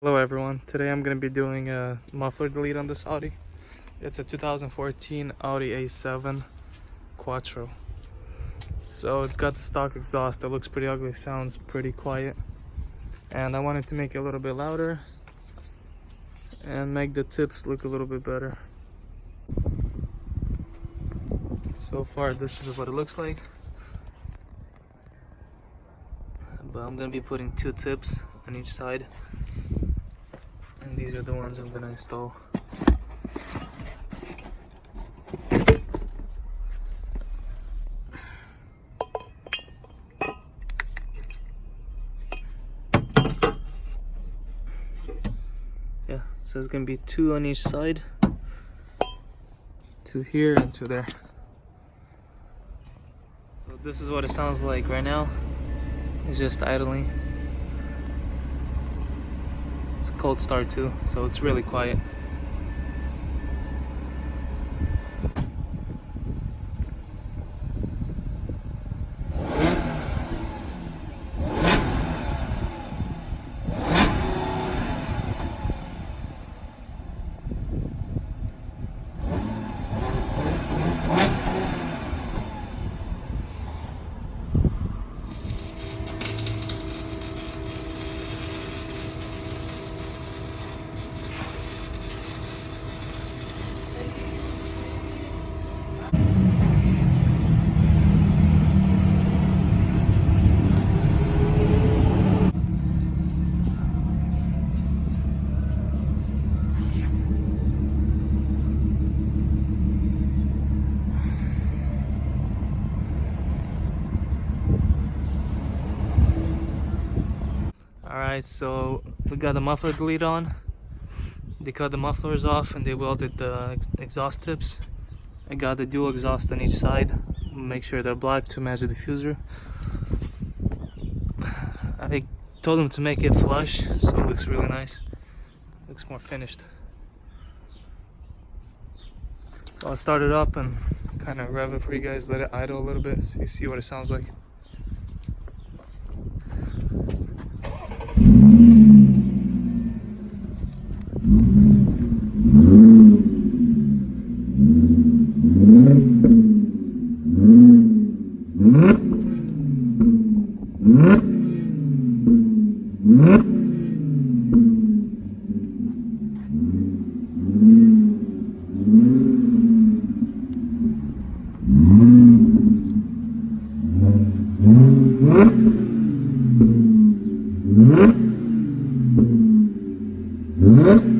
Hello everyone, today I'm going to be doing a muffler delete on this Audi. It's a 2014 Audi A7 Quattro. So it's got the stock exhaust that looks pretty ugly, sounds pretty quiet. And I wanted to make it a little bit louder and make the tips look a little bit better. So far this is what it looks like. But I'm going to be putting two tips on each side. And these are the ones I'm gonna install. Yeah, so it's gonna be two on each side. Two here and two there. So this is what it sounds like right now. It's just idling. Cold start too, so it's really quiet. Alright, so we got the muffler delete on. They cut the mufflers off and they welded the exhaust tips. I got the dual exhaust on each side. Make sure they're black to match the diffuser. I told them to make it flush, so it looks really nice. Looks more finished. So I'll start it up and kind of rev it for you guys, let it idle a little bit so you see what it sounds like. Mm-hmm.